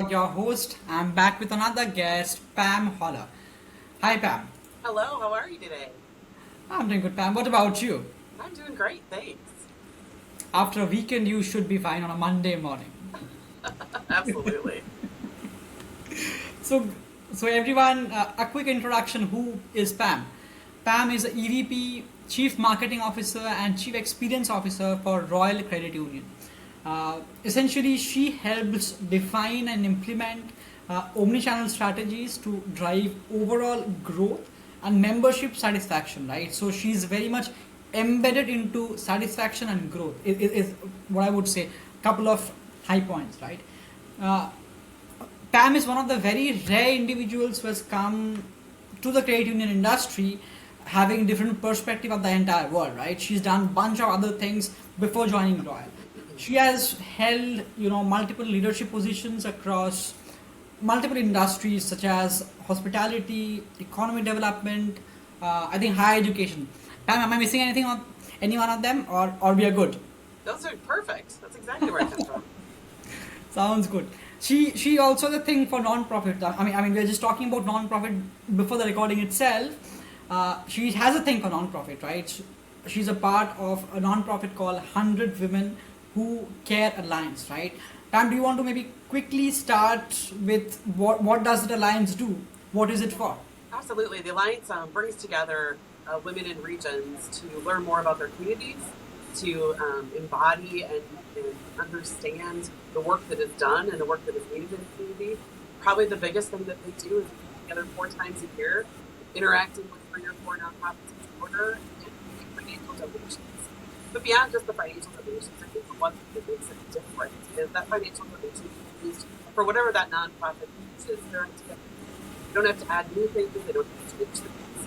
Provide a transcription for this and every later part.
your host. I'm back with another guest, Pam Holler. Hi, Pam. Hello, how are you today? I'm doing good, Pam. What about you? I'm doing great, thanks. After a weekend, you should be fine on a Monday morning. Absolutely. So, so everyone, a quick introduction. Who is Pam? Pam is a EVP, Chief Marketing Officer, and Chief Experience Officer for Royal Credit Union. Essentially, she helps define and implement omni-channel strategies to drive overall growth and membership satisfaction. Right. So she's very much embedded into satisfaction and growth. Is what I would say. Couple of high points. Right. Uh, Pam is one of the very rare individuals who has come to the credit union industry having different perspective of the entire world, right? She's done bunch of other things before joining Royal. She has held, multiple leadership positions across multiple industries such as hospitality, economic development, I think higher education. Pam, am I missing anything on any one of them, or we are good? Those are perfect. That's exactly where I come from. Sounds good. She also the thing for non-profit. I mean we're just talking about non-profit before the recording itself. She has a thing for non-profit, right? She's a part of a non-profit called 100 Women Who Care Alliance, right? Pam, do you want to maybe quickly start with what does the alliance do? What is it for? Absolutely. The Alliance brings together women in regions to learn more about their communities, to embody and understand the work that is done and the work that is needed in the community. Probably the biggest thing that they do is get together 4 times a year, interacting with 3 or 4 nonprofits each quarter and making financial donations. But beyond just the financial donations, I think the one thing that makes it different is that financial donation is used for whatever that nonprofit uses during together. You don't have to add new things, they don't have to change things.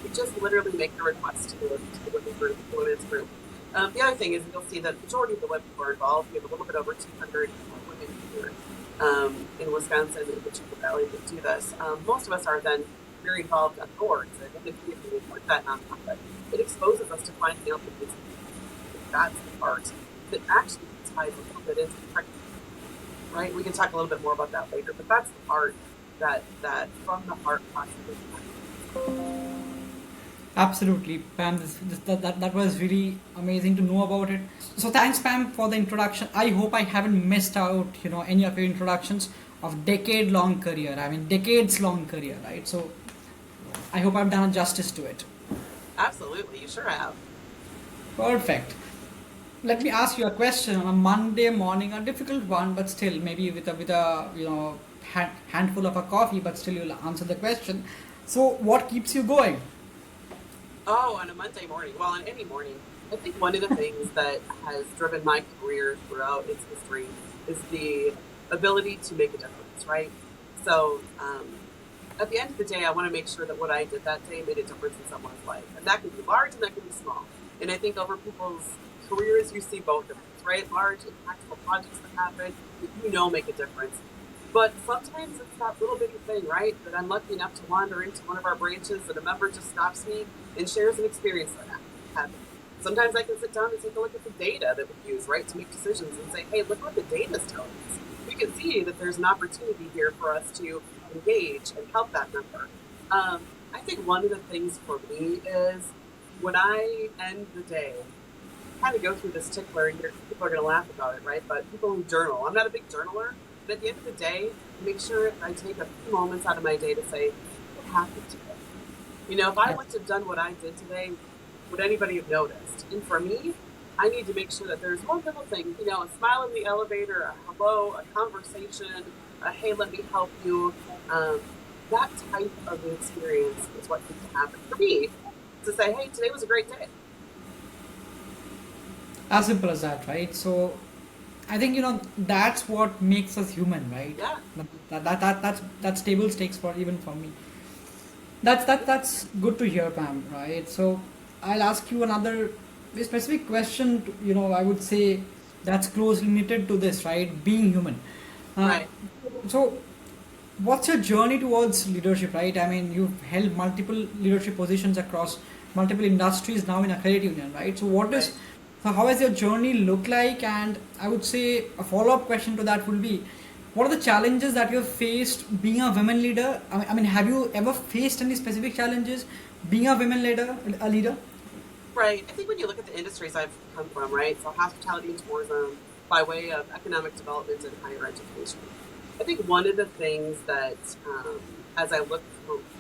You just literally make the request to the women's group. The other thing is you'll see that the majority of the women who are involved, we have a little bit over 200 women here in Wisconsin and the Chico Valley that do this. Most of us are then very involved on boards, and if we support that nonprofit, it exposes us to finding out that that's the part that actually ties a little bit into the pregnancy, right? We can talk a little bit more about that later, but that's the part that from the heart possibly. Absolutely, Pam. That was really amazing to know about it. So thanks, Pam, for the introduction. I hope I haven't missed out, any of your introductions of decade-long career. I mean, decades-long career, right? So I hope I've done justice to it. Absolutely, you sure have. Perfect. Let me ask you a question on a Monday morning, a difficult one, but still maybe with a handful of a coffee, but still you'll answer the question. So what keeps you going? Oh, on a Monday morning, well, on any morning, I think one of the things that has driven my career throughout its history is the ability to make a difference, right? So, at the end of the day, I want to make sure that what I did that day made a difference in someone's life. And that can be large and that can be small. And I think over people's careers, you see both of these, right? Large, impactful projects that happen that make a difference. But sometimes it's that little bitty thing, right? That I'm lucky enough to wander into one of our branches and a member just stops me and shares an experience that happened. Sometimes I can sit down and take a look at the data that we use, right, to make decisions and say, hey, look what the data is telling us. We can see that there's an opportunity here for us to engage and help that member. I think one of the things for me is when I end the day, kind of go through this tickler, and people are going to laugh about it, right? But people who journal, I'm not a big journaler, but at the end of the day, make sure I take a few moments out of my day to say, what happened today? If I wouldn't have done what I did today, would anybody have noticed? And for me, I need to make sure that there's one little thing, a smile in the elevator, a hello, a conversation, a hey, let me help you. That type of an experience is what needs to happen for me to say, hey, today was a great day. As simple as that, right? So I think that's what makes us human, right? Yeah. That's table stakes for even for me. That's good to hear, Pam. Right. So I'll ask you another specific question. I would say that's closely knitted to this, right? Being human. Uh, Right. so what's your journey towards leadership, right? I mean, you've held multiple leadership positions across multiple industries now in a credit union, right? So Right. so how has your journey look like? And I would say a follow-up question to that would be, what are the challenges that you've faced being a women leader? I mean, have you ever faced any specific challenges being a women leader, a leader? Right. I think when you look at the industries I've come from, right, so hospitality and tourism, by way of economic development and higher education, I think one of the things that, as I look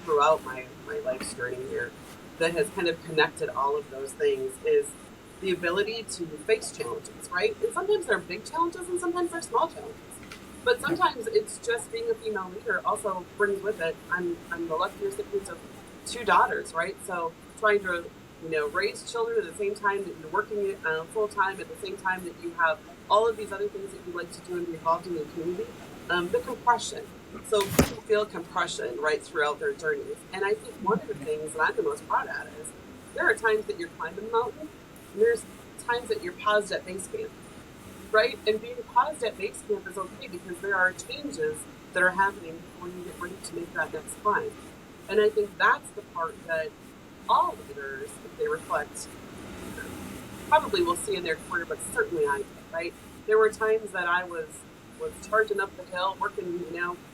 throughout my life's journey here, that has kind of connected all of those things is the ability to face challenges, right? And sometimes they're big challenges and sometimes they're small challenges. But sometimes it's just being a female leader also brings with it. I'm the lucky recipient of two daughters, right? So trying to raise children at the same time that you're working full time, at the same time that you have all of these other things that you like to do and be involved in the community. The compression. So people feel compression right throughout their journeys. And I think one of the things that I'm the most proud at is there are times that you're climbing the mountain and there's times that you're paused at base camp, right? And being paused at base camp is okay because there are changes that are happening before you get ready to make that next climb. And I think that's the part that all leaders, if they reflect, probably will see in their career, but certainly I did, right? There were times that I was charging up the hill, working,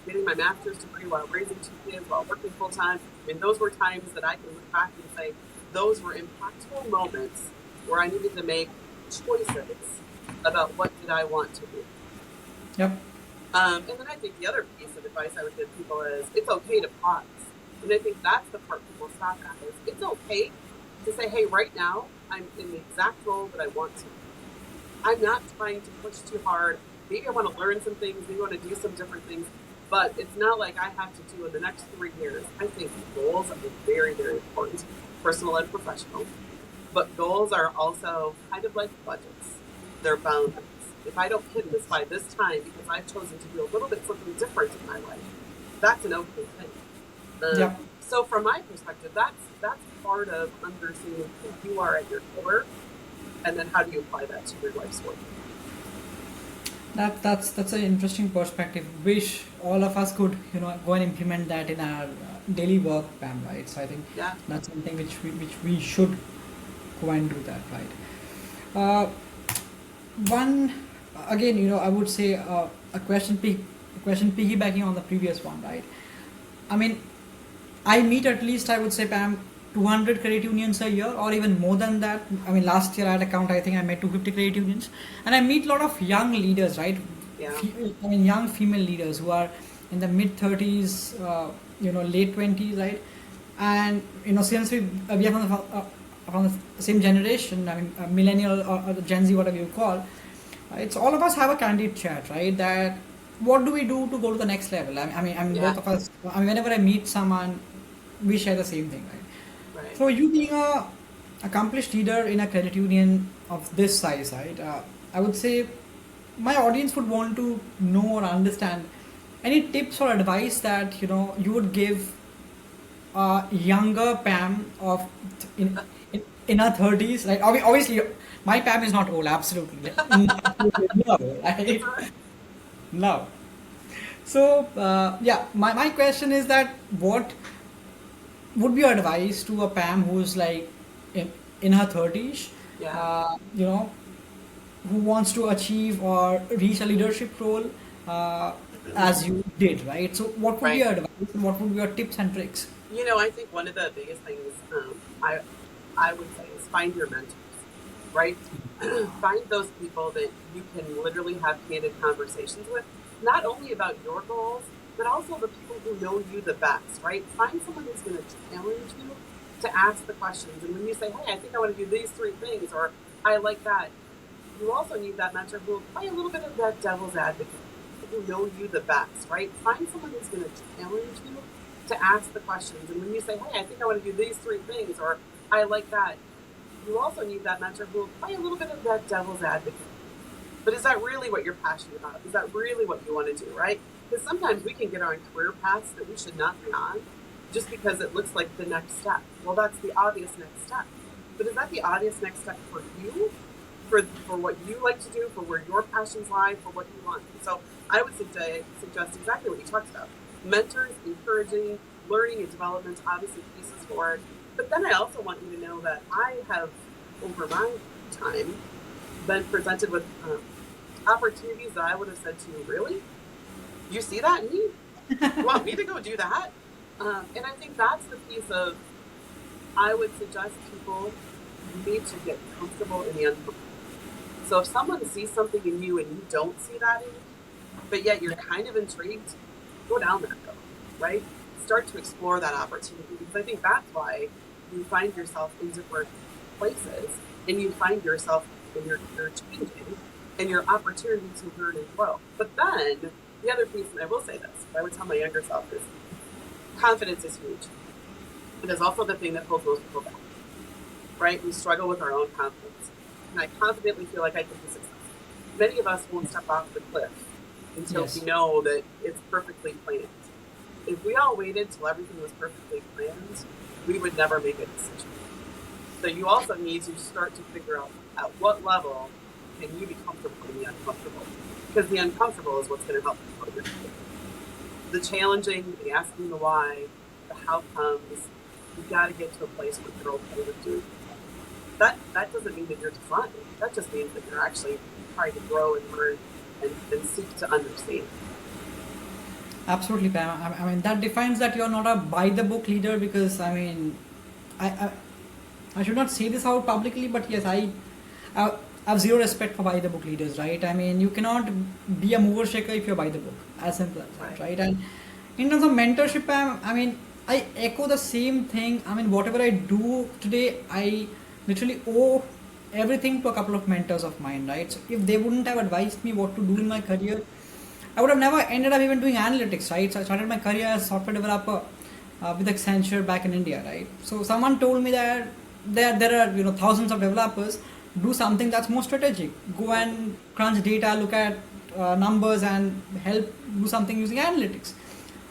getting my master's degree while raising two kids, while working full time. And those were times that I can look back and say, those were impactful moments where I needed to make choices about what did I want to do. Yep. And then I think the other piece of advice I would give people is it's okay to pause. And I think that's the part people stop at is it's okay to say, hey, right now I'm in the exact role that I want to. I'm not trying to push too hard. Maybe I want to learn some things, maybe I want to do some different things, but it's not like I have to do in the next 3 years. I think goals are very, very important, personal and professional. But goals are also kind of like budgets. They're boundaries. If I don't hit this by this time because I've chosen to do a little bit something different in my life, that's an okay thing. Yep. So from my perspective, that's part of understanding who you are at your core, and then how do you apply that to your life's work. That's an interesting perspective. Wish all of us could go and implement that in our daily work, Pam. Right. So I think Yeah. that's something which we should go and do that. Right. Uh, one again, I would say a question piggybacking on the previous one. Right. I mean, I meet at least, I would say, Pam, 200 credit unions a year, or even more than that. I mean, last year I had a count. I think I met 250 credit unions, and I meet a lot of young leaders, right? Yeah. I mean, young female leaders who are in the mid 30s, late 20s, right? And since we are from the same generation, I mean, millennial or the Gen Z, whatever you call, it's all of us have a candid chat, right? That what do we do to go to the next level? I mean, Yeah. both of us. I mean, whenever I meet someone, we share the same thing, right? Right. So you being a accomplished leader in a credit union of this size, right? I would say my audience would want to know or understand any tips or advice that you would give a younger Pam of in her 30s, right? Obviously, my Pam is not old, absolutely, absolutely no, It's right? all right. No. So yeah, my question is that what would be your advice to a Pam who's like in her 30s, Yeah. uh, you know, who wants to achieve or reach a leadership role as you did, right? So what would be Right. your advice and what would be your tips and tricks? I think one of the biggest things I would say is find your mentors, right? Find those people that you can literally have candid conversations with, not only about your goals, but also the people who know you the best, right? Find someone who's going to challenge you to ask the questions. And when you say, hey, I think I want to do these 3 things, or I like that, you also need that mentor who will play a little bit of that devil's advocate, who know you the best, right? Find someone who's going to challenge you to ask the questions. And when you say, hey, I think I want to do these 3 things, or I like that, you also need that mentor who will play a little bit of that devil's advocate. But is that really what you're passionate about? Is that really what you want to do, right? Because sometimes we can get on career paths that we should not be on just because it looks like the next step. Well, that's the obvious next step. But is that the obvious next step for you? For what you like to do, for where your passions lie, for what you want. So I would suggest exactly what you talked about. Mentors, encouraging, learning and development, obviously pieces for it. But then I also want you to know that I have, over my time, been presented with opportunities that I would have said to you, really? You see that in me? You want me to go do that? And I think that's the piece of, I would suggest people need to get comfortable in the uncomfortable. So if someone sees something in you and you don't see that in you, but yet you're Yeah. kind of intrigued, go down that road, right? Start to explore that opportunity, because I think that's why you find yourself in different places, and you find yourself and you're changing, and your opportunity to learn and grow. But then the other piece, and I will say this, I would tell my younger self is confidence is huge. It is also the thing that holds most people back, right? We struggle with our own confidence. And I confidently feel like I can be successful. Many of us won't step off the cliff until we Yes. know that it's perfectly planned. If we all waited till everything was perfectly planned, we would never make a decision. So you also need to start to figure out at what level can you be comfortable in the uncomfortable. Because the uncomfortable is what's going to help you grow your career. The challenging, the asking the why, the how comes, you got to get to a place where you're okay with doing that doesn't mean that you're declining. That just means that you're actually trying to grow and learn and seek to understand. Absolutely, Pam. I mean, that defines that you're not a by the book leader because, I mean, I, I, I should not say this out publicly, but yes, I have zero respect for by the book leaders, right? I mean, you cannot be a mover shaker if you're by the book, as simple as that, Right. right? And in terms of mentorship, Pam, I mean, I echo the same thing. I mean, whatever I do today, I literally owe everything to a couple of mentors of mine, right? So if they wouldn't have advised me what to do in my career, I would have never ended up even doing analytics, right? So I started my career as a software developer with Accenture back in India, right? So someone told me that there are thousands of developers. Do something that's more strategic. Go and crunch data, look at numbers, and help do something using analytics.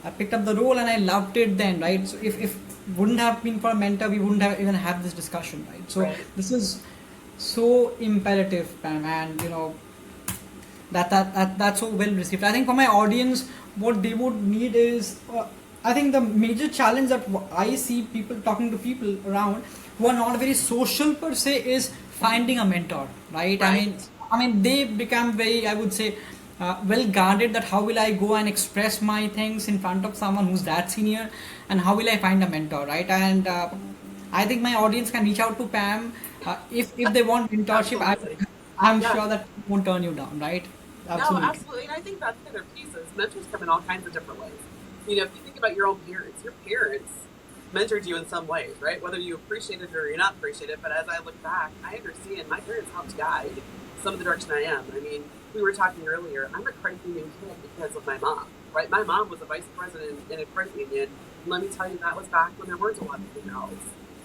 I picked up the role and I loved it then, right? So if wouldn't have been for a mentor, we wouldn't have even have this discussion, right? So Right. this is so imperative, Pam, and that's so well received. I think for my audience, what they would need is, I think the major challenge that I see people talking to people around who are not very social per se is finding a mentor, right? Right. I mean, they become very, I would say, well guarded that how will I go and express my things in front of someone who's that senior, and how will I find a mentor, right? And I think my audience can reach out to Pam if they want mentorship. Absolutely. I'm Yeah. sure that won't turn you down, right? No, Absolutely. absolutely. And I think that's the other piece is mentors come in all kinds of different ways. You know, if you think about your parents mentored you in some ways, right? Whether you appreciate it or you're not appreciate it. But as I look back, I understand my parents helped guide some of the direction I am. I mean, we were talking earlier, I'm a credit union kid because of my mom, right? My mom was a vice president in a credit union. And let me tell you, that was back when there weren't a lot of females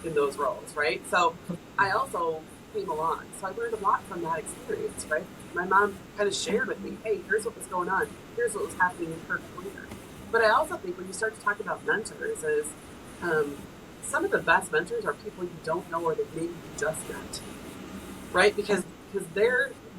in those roles, right? So I also came along. So I learned a lot from that experience, right? My mom kind of shared with me, hey, here's what was going on. Here's what was happening in her career. But I also think when you start to talk about mentors is um, some of the best mentors are people you don't know or that maybe you just met, right? Because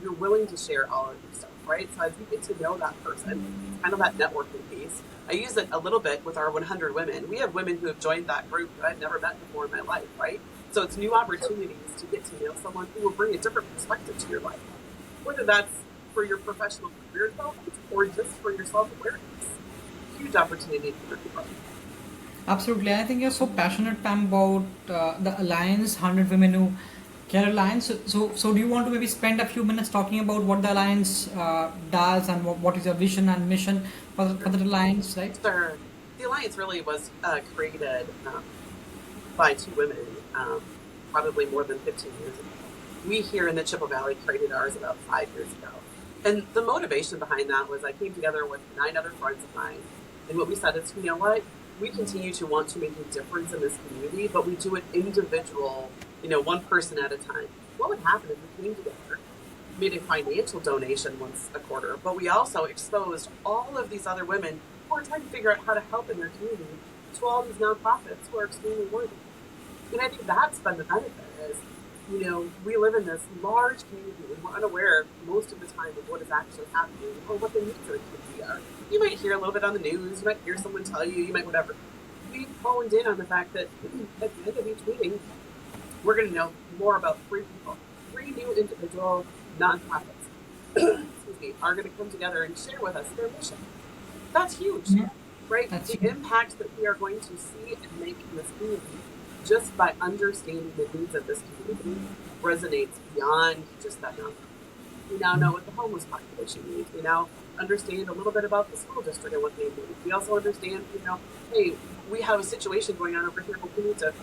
you're willing to share all of your stuff, right? So as you get to know that person, it's kind of that networking piece. I use it a little bit with our 100 women. We have women who have joined that group that I've never met before in my life, right? So it's new opportunities to get to know someone who will bring a different perspective to your life, whether that's for your professional career development or just for your self-awareness. Huge opportunity for people. Absolutely. I think you're so passionate, Pam, about the Alliance, 100 Women Who Care Alliance. So do you want to maybe spend a few minutes talking about what the Alliance does and what is your vision and mission for the Alliance, right? Sure. The Alliance really was created by two women, probably more than 15 years ago. We here in the Chippewa Valley created ours about 5 years ago. And the motivation behind that was I came together with 9 other friends of mine. And what we said is, you know what? We continue to want to make a difference in this community, but we do it individual, one person at a time. What would happen if we came together, made a financial donation once a quarter, but we also exposed all of these other women who are trying to figure out how to help in their community to all these nonprofits who are extremely worthy. And I think that's been the benefit is, we live in this large community and we're unaware most of the time of what is actually happening or what the needs of the community are. You might hear a little bit on the news, you might hear someone tell you, you might whatever. We honed in on the fact that at the end of each meeting, we're going to know more about 3 people, 3 new individual nonprofits, excuse me, are going to come together and share with us their mission. That's huge, Yeah. right? That's The impact that we are going to see and make in this community just by understanding the needs of this community resonates beyond just that number. We now know what the homeless population needs. We now understand a little bit about the school district and what they need. We also understand, hey, we have a situation going on over here, but we need to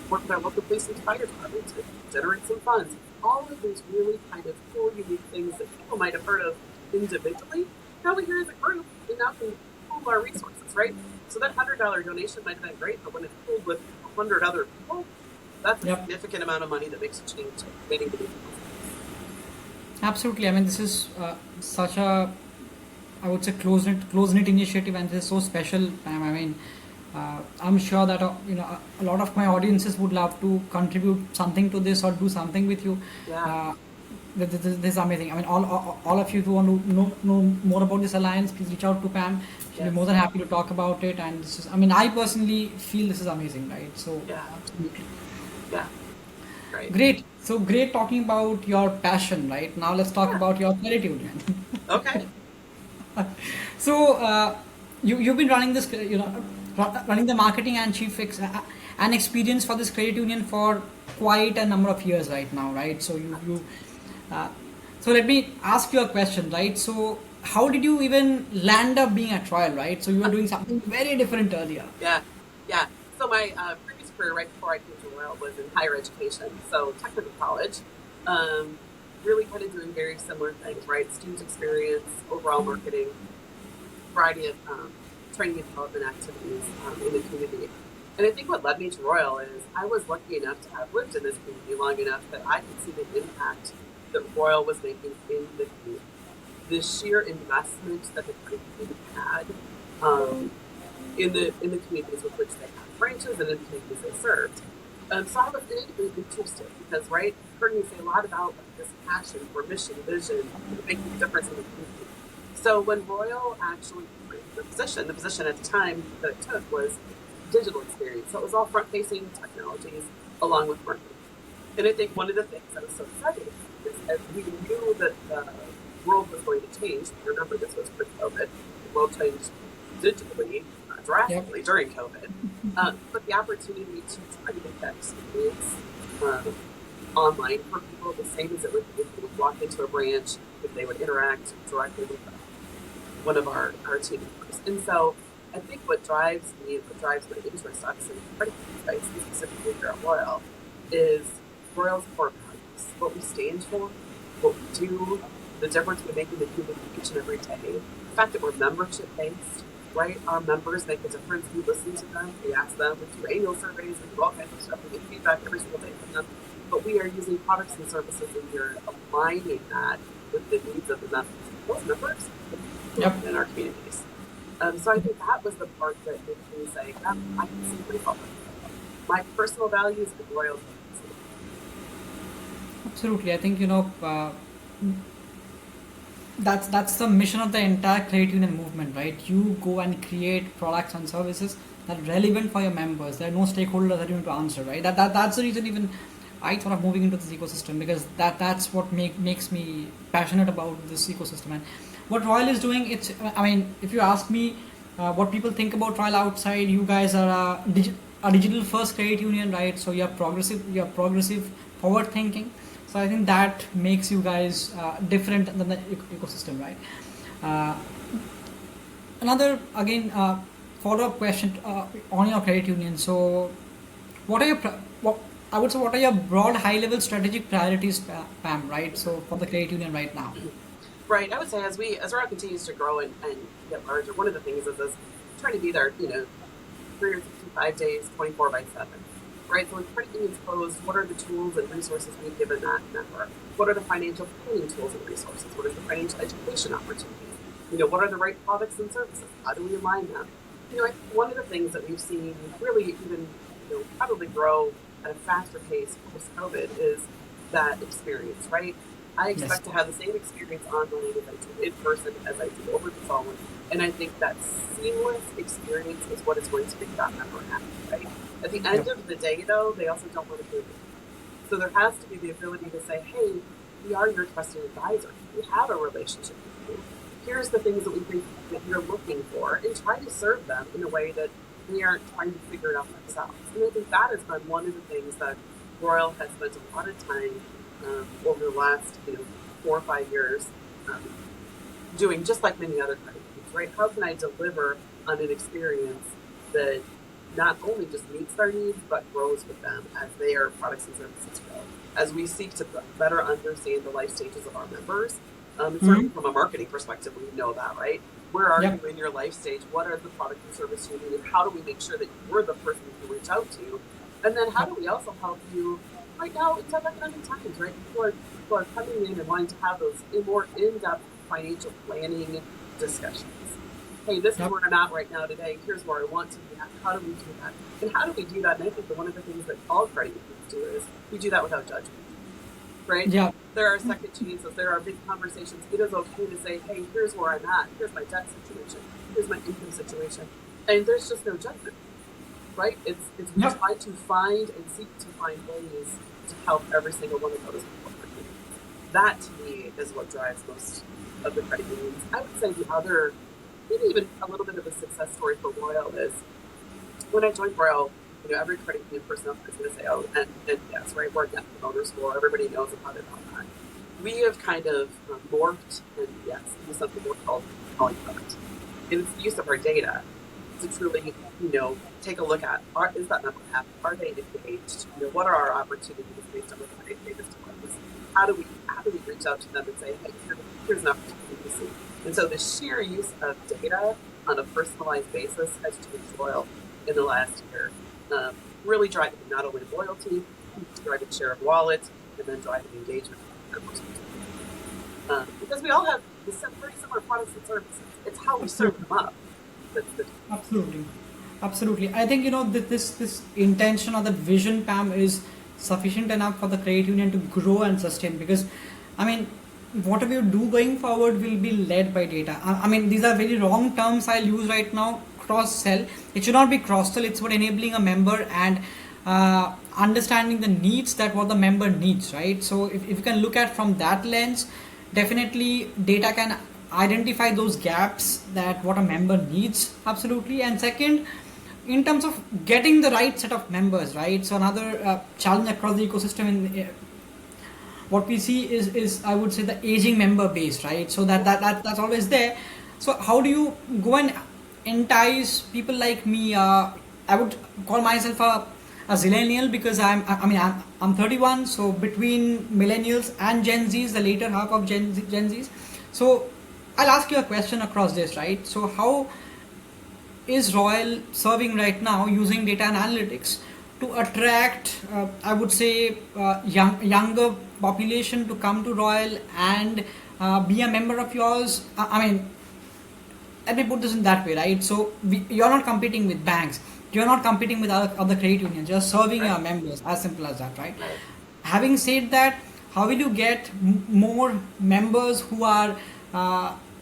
work with our local police and fire department to generate some funds. All of these really kind of cool, unique things that people might have heard of individually, now we hear as a group, and now can pool our resources, right? So that $100 donation might have been great, but when it's pooled with 100 other people, that's a Yep. significant amount of money that makes a change in many, many people's Absolutely. I mean, this is such a, I would say, close knit initiative, and this is so special. I mean, I'm sure that a lot of my audiences would love to contribute something to this or do something with you. Yeah, Uh, this is amazing. I mean, all of you who want to know more about this alliance, please reach out to Pam. She'll be yes, more than happy to talk about it. And this is, I mean, I personally feel this is amazing, right? So, yeah, absolutely. yeah, right. Great. So great talking about your passion, right? Now let's talk Yeah, about your credit union. okay. So you've been running this, running the marketing and and experience for this credit union for quite a number of years right now, right? So uh, so let me ask you a question, right? So how did you even land up being a trial, right? So you were doing something very different earlier. Yeah, yeah. So my previous career, right before I came to Royal, was in higher education, so technical college. Um, really kind of doing very similar things, right? Student experience, overall marketing, variety of training and development activities in the community. And I think what led me to Royal is I was lucky enough to have lived in this community long enough that I could see the impact that Royal was making in the community. The sheer investment that the community had um, in the communities with which they had branches and in the communities they served. So I was innately interested because, right, you've heard me say a lot about this passion for mission, vision, making a difference in the community. So when Royal actually the position at the time that it took was digital experience. So it was all front-facing technologies along with marketing. And I think one of the things that was so exciting is as we knew that the world was going to change. Remember, this was pre-COVID. The world changed digitally Yep. drastically during COVID. But the opportunity to try to make that experience um, online for people the same as it would be if they would walk into a branch, if they would interact directly with one of our team members. And so I think what drives me and what drives my interest, obviously, in credit space, and specifically here at Royal, is Royal's core values, what we stand for, what we do, the difference we make in the community each and every day. The fact that we're membership based, right? Our members make a difference. We listen to them, we ask them, we do annual surveys, we do all kinds of stuff, we get feedback every single day from them. But we are using products and services and we're aligning that with the needs of the members. Those members Yep. in our communities. So I think that was the part that made me say, I can see myself. My personal values and loyalty. Absolutely. I think that's the mission of the entire credit union movement, right? You go and create products and services that are relevant for your members. There are no stakeholders that you need to answer, right? That's the reason even I thought of moving into this ecosystem, because that's what makes me passionate about this ecosystem. And what Royal is doing, it's, I mean, if you ask me what people think about Royal outside, you guys are a digital first credit union, right? So you're progressive, forward thinking. So I think that makes you guys different than the ecosystem, right? Uh, Another, again, follow-up question on your credit union. So what are your what I would say, what are your broad high-level strategic priorities, Pam, right? So for the credit union right now. Right. I would say as Royal continues to grow and get larger, one of the things is trying to be there, 365 days, 24 by 7. Right. So when credit unions closed, what are the tools and resources we've given that network? What are the financial planning tools and resources? What is the financial education opportunities? What are the right products and services? How do we align them? I think one of the things that we've seen really even, probably grow at a faster pace post-COVID is that experience, right? I Yes. expect to have the same experience online as I do in person as I do over the phone. And I think that seamless experience is what is going to make that member happy, right? At the end Yep. of the day, though, they also don't want to do it. So there has to be the ability to say, hey, we are your trusted advisor. We have a relationship with you. here's the things that we think that you're looking for, and try to serve them in a way that they aren't trying to figure it out themselves. And I think that has been one of the things that Royal has spent a lot of time over the last 4 or 5 years um, doing, just like many other credit unions, right? How can I deliver on an experience that not only just meets their needs, but grows with them as their products and services grow? As we seek to better understand the life stages of our members, certainly from a marketing perspective, we know that, right? Where are Yep. you in your life stage? What are the product and service you need? And how do we make sure that you're the person you reach out to? And then how do we also help you right now in tough economic times, right? People are coming in and wanting to have those more in-depth financial planning discussions. Hey, this is Yep. where I'm at right now today. Here's where I want to be at. How do we do that? And how do we do that? And I think that one of the things that all credit unions do is we do that without judgment, right? Yeah. There are second chances. There are big conversations. It is okay to say, hey, here's where I'm at. Here's my debt situation. Here's my income situation. And there's just no judgment, right? It's we Yep. try to find and seek to find ways to help every single one of those people. That to me is what drives most of the credit unions. I would say the other, maybe even a little bit of a success story for Royal is when I joined Royal, every credit union personnel is going to say, oh, and yes, right, we're a net promoter score. Everybody knows about it, all that. We have kind of morphed and yes, into something we're calling product. And it's the use of our data to truly, take a look at, is that member happy? Are they engaged? What are our opportunities based on what they pay us to us? How do we reach out to them and say, hey, here's an opportunity to see? And so the sheer use of data on a personalized basis has changed Royal in the last year, really driving not only loyalty, driving share of wallet, and then driving engagement. Because we all have very similar products and services. It's how we serve them up. Absolutely, absolutely. I think this intention or that vision, Pam, is sufficient enough for the credit union to grow and sustain. Because, I mean, whatever you do going forward will be led by data. I mean, these are very wrong terms I'll use right now. Cross sell. It should not be cross sell. It's about enabling a member and understanding the needs that what the member needs, right? So if you can look at from that lens, definitely data can identify those gaps that what a member needs, absolutely. And second, in terms of getting the right set of members, right? So another challenge across the ecosystem in what we see is I would say the aging member base, right? So that's always there. So how do you go and entice people like me? I would call myself a zillennial because I'm 31, so between millennials and Gen Zs, the later half of Gen Zs. So I'll ask you a question across this, right? So how is Royal serving right now using data and analytics to attract, I would say, younger population to come to Royal and be a member of yours? I mean, let me put this in that way, right? So you're not competing with banks, you're not competing with other credit unions, you're serving your members, as simple as that, right? Having said that, how will you get more members who are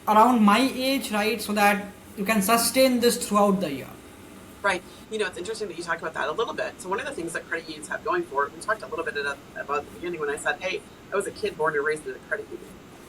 around my age, right? So that you can sustain this throughout the year. Right. It's interesting that you talk about that a little bit. So one of the things that credit unions have going for it, we talked a little bit about at the beginning when I said, hey, I was a kid born and raised in a credit union.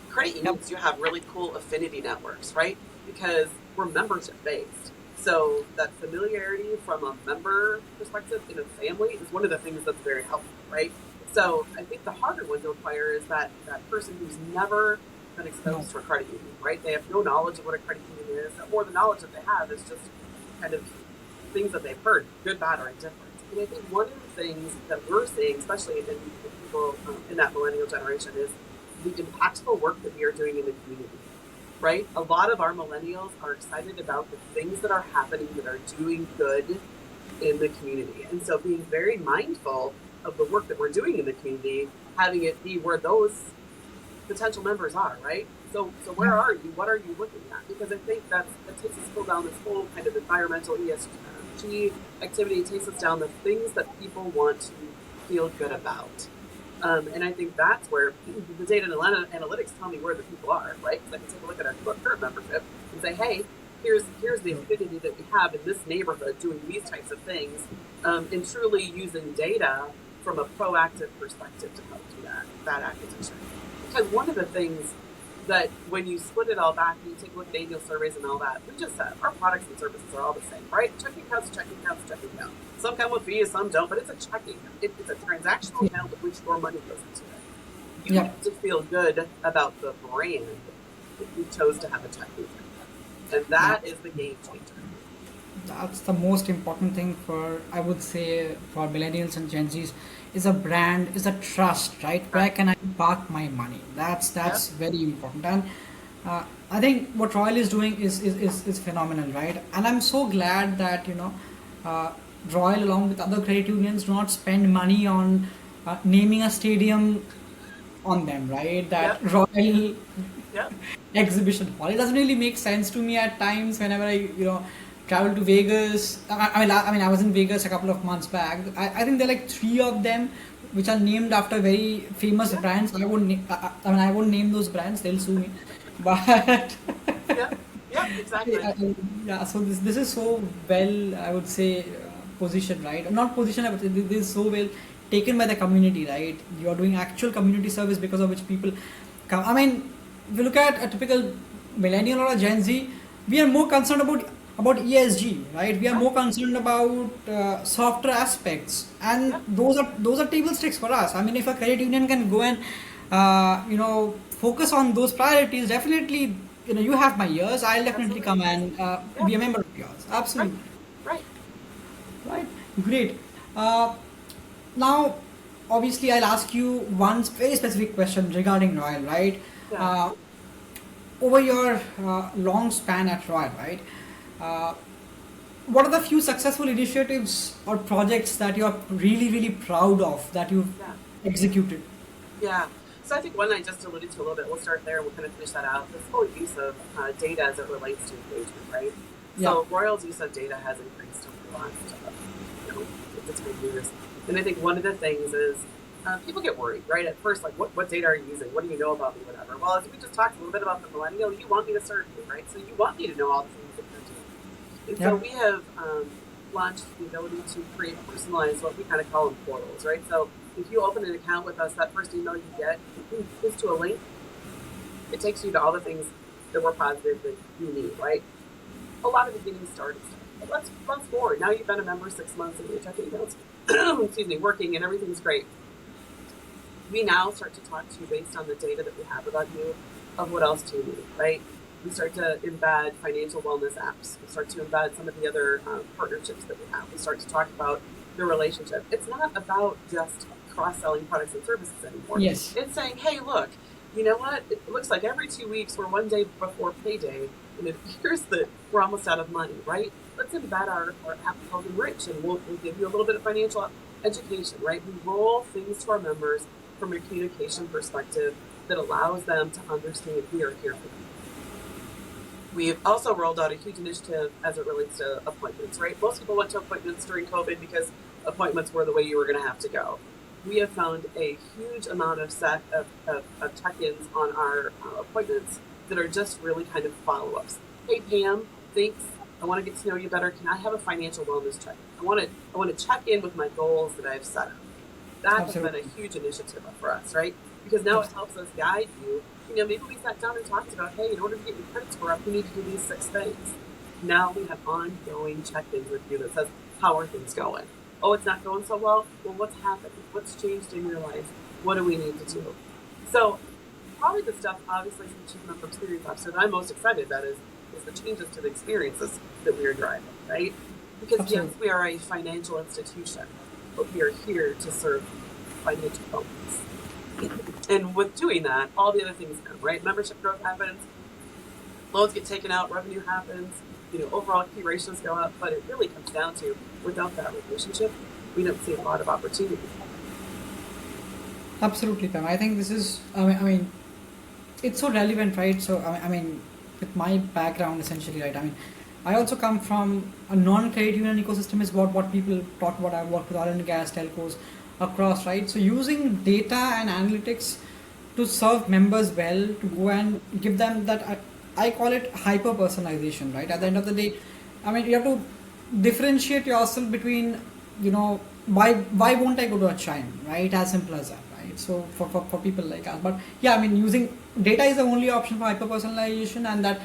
Credit unions do have really cool affinity networks, right? Because we're membership based. So that familiarity from a member perspective in a family is one of the things that's very helpful, right? So I think the harder one to acquire is that person who's never been exposed to a credit union, right? They have no knowledge of what a credit union is, or the knowledge that they have is just kind of things that they've heard, good, bad, or indifferent. And I think one of the things that we're seeing, especially in people in that millennial generation, is the impactful work that we are doing in the community, right? A lot of our millennials are excited about the things that are happening that are doing good in the community. And so being very mindful of the work that we're doing in the community, having it be where those potential members are, right? So where are you? What are you looking at? Because I think that takes us full down this whole kind of environmental ESG activity. It takes us down the things that people want to feel good about. And I think that's where the data and analytics tell me where the people are, right? Because I can take a look at our current membership and say, hey, here's the affinity that we have in this neighborhood doing these types of things, and truly using data from a proactive perspective to help do that acquisition. Because one of the things that when you split it all back and you take a look at annual surveys and all that, we just said our products and services are all the same, right? Checking accounts, checking accounts, checking accounts. Some come with fees, some don't, but it's a checking account. It's a transactional Yeah. account with which your money goes into it. You Yeah. have to feel good about the brand that you chose to have a checking account. And Yeah. that is the game changer. That's the most important thing for, I would say, for millennials and Gen Zs, is a brand, is a trust, right? Where Right. can I park my money? Yep. That's very important. And I think what Royal is doing is phenomenal, right? And I'm so glad that, uh, Royal, along with other credit unions, do not spend money on naming a stadium on them, right? That Yep. Royal Yep. exhibition hall. It doesn't really make sense to me at times whenever I, travel to Vegas. I was in Vegas a couple of months back. I think there are like three of them which are named after very famous Yep. brands. I won't name those brands. They'll sue me. But Yep. Yep. Exactly. yeah, so this is so well, I would say, positioned, right? Not positioned, but this is so well taken by the community, right? You are doing actual community service because of which people come. I mean, if you look at a typical millennial or a Gen Z, we are more concerned about ESG, right? We are Yep. more concerned about softer aspects, and Yep. those are table stakes for us. I mean, if a credit union can go and focus on those priorities, definitely, you have my ears. I'll definitely Absolutely. come and Yep. be a member of yours. Right. Absolutely. Right. Right. Great. Uh, Now, obviously, I'll ask you one very specific question regarding Royal, right? Yeah. Uh, Over your long span at Royal, right? Uh, what are the few successful initiatives or projects that you're really, really proud of that you've Yeah. executed? Yeah. So I think one I just alluded to a little bit. We'll start there. We'll kind of finish that out. This whole use of data as it relates to engagement, right? Yeah. So Royal's use of data has increased over the last, 10 years. And I think one of the things is people get worried, right? At first, like, what data are you using? What do you know about me? Whatever. Well, as we just talked a little bit about the millennial, you want me to serve you, right? So you want me to know all the things that you're doing. And so Yeah. we have launched the ability to create personalized, what we kind of call them portals, right? So if you open an account with us, that first email you get is to a link. It takes you to all the things that were positive that you need, right? A lot of the getting started stuff. But let's forward. Now you've been a member 6 months and your checking accounts, excuse me, working and everything's great. We now start to talk to you based on the data that we have about you of what else do you need, right? We start to embed financial wellness apps. We start to embed some of the other partnerships that we have. We start to talk about the relationship. It's not about just cross-selling products and services anymore. Yes. It's saying, hey, look, you know what? It looks like every 2 weeks we're one day before payday, and it appears that we're almost out of money, right? Let's embed our app called Enrich, and we'll give you a little bit of financial education, right? We roll things to our members from a communication perspective that allows them to understand we are here for them. We've also rolled out a huge initiative as it relates to appointments, right? Most people went to appointments during COVID because appointments were the way you were going to have to go. We have found a huge amount of check-ins on our appointments that are just really kind of follow-ups. Hey, Pam, thanks. I want to get to know you better. Can I have a financial wellness check? I want to check in with my goals that I've set up. That has been Absolutely. a huge initiative for us, right? Because now it helps us guide you. Maybe we sat down and talked about, hey, in order to get your credit score up, you need to do these 6 things. Now we have ongoing check-ins with you that says, how are things going? Oh, it's not going so well? Well, what's happened? What's changed in your life? What do we need to do? So probably the stuff, obviously, as the Chief Member Experience Officer, that I'm most excited about is the changes to the experiences that we are driving, right? Because Absolutely. yes, we are a financial institution, but we are here to serve financial focus. And with doing that, all the other things come, right? Membership growth happens, loans get taken out, revenue happens, overall key ratios go up, but it really comes down to, without that relationship, we don't see a lot of opportunity. Absolutely, Pam. I think this is, it's so relevant, right? So, with my background essentially, right? I also come from a non-credit union ecosystem is what people talk about. I work with oil and gas telcos across, right? So using data and analytics to serve members well, to go and give them that, I call it hyper personalization, right? At the end of the day, you have to differentiate yourself between, why won't I go to a Chime, right? As simple as that, right? So for people like us, but yeah, I mean, using data is the only option for hyper personalization, and that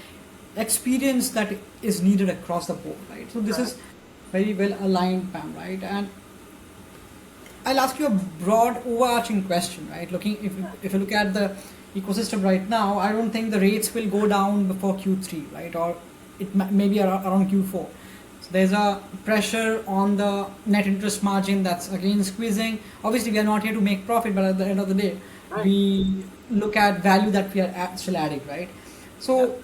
experience that is needed across the board, right? So this Correct. is very well aligned, Pam, right? And I'll ask you a broad, overarching question, right? Looking, if you look at the ecosystem right now, I don't think the rates will go down before Q3, right? Or maybe around Q4. So there's a pressure on the net interest margin that's again squeezing. Obviously, we are not here to make profit, but at the end of the day, Right. we look at value that we are still adding, right? Yep. So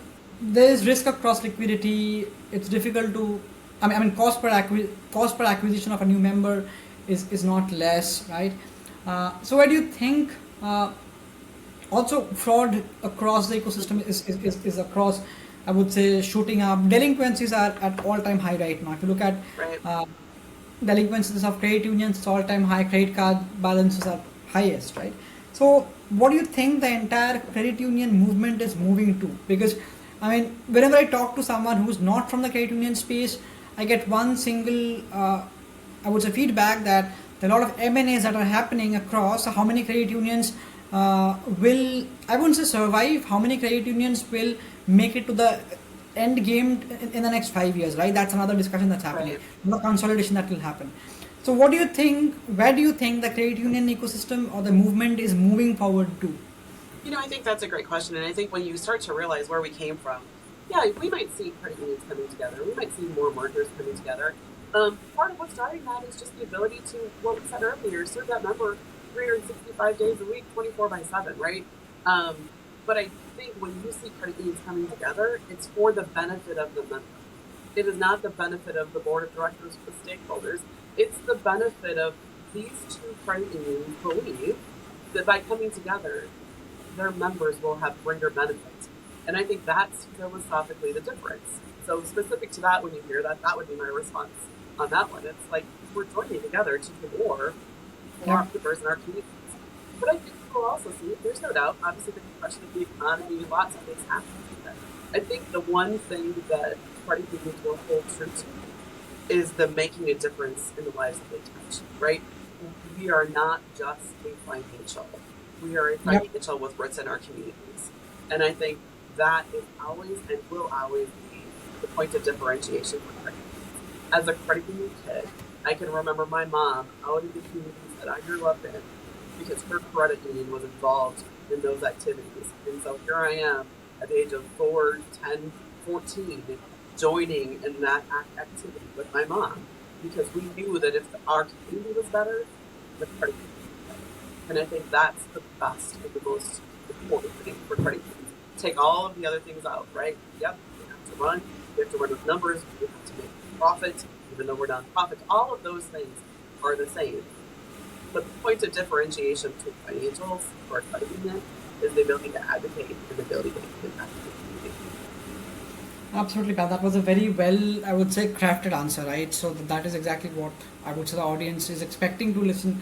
there is risk of cross liquidity. It's difficult to, I mean, cost per acquisition of a new member is not less, right? So where do you think also fraud across the ecosystem is across, I would say, shooting up. Delinquencies are at all-time high right now. If you look at Right. uh, delinquencies of credit unions, it's all-time high. Credit card balances are highest, right? So what do you think the entire credit union movement is moving to? Because I mean, whenever I talk to someone who's not from the credit union space, I get one single, I would say, feedback that there are a lot of M&As that are happening across. How many credit unions will, I wouldn't say survive, how many credit unions will make it to the end game in the next 5 years, right? That's another discussion that's happening. Right. The consolidation that will happen. So what do you think, where do you think the credit union ecosystem or the movement is moving forward to? I think that's a great question. And I think when you start to realize where we came from, yeah, we might see credit unions coming together. We might see more mergers coming together. Part of what's driving that is just the ability to, what we said earlier, serve that member 365 days a week, 24 by 7, right? But I think when you see credit unions coming together, it's for the benefit of the member. It is not the benefit of the board of directors or the stakeholders. It's the benefit of these two credit unions believe that by coming together, their members will have greater benefits. And I think that's philosophically the difference. So specific to that, when you hear that, that would be my response on that one. It's like we're joining together to do more for Yeah. our members and our communities. But I think we'll also see, there's no doubt, obviously the question of the economy, lots of things happen. I think the one thing that credit unions will hold true to is the making a difference in the lives that they touch, right? We are not just a financial. We are a Yep. financial with roots in our communities. And I think that is always and will always be the point of differentiation for credit unions. As a credit union kid, I can remember my mom out in the communities that I grew up in because her credit union was involved in those activities. And so here I am at the age of 4, 10, 14, joining in that activity with my mom because we knew that if our community was better, the credit union was better. And I think that's the best and the most important thing for credit unions. Take all of the other things out, right? Yep, we have to run. We have to run with numbers. We have to make profit, even though we're non-profit. All of those things are the same. But the point of differentiation between financials or credit union is the ability to advocate and the ability to make an impact in the community. Absolutely, Pat. That was a very well, I would say, crafted answer, right? So that is exactly what I would say the audience is expecting to listen,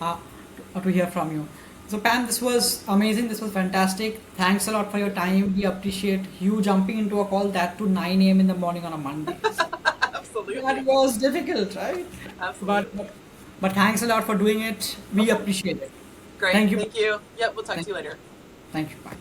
to hear from you. So, Pam, this was amazing. This was fantastic. Thanks a lot for your time. We appreciate you jumping into a call that to 9 a.m. in the morning on a Monday. Absolutely. That was difficult, right? But, Absolutely. but but thanks a lot for doing it. We Okay. appreciate it. Great. Thank you. Thank you. Yep, we'll talk Thank, to you later. thank you. Bye.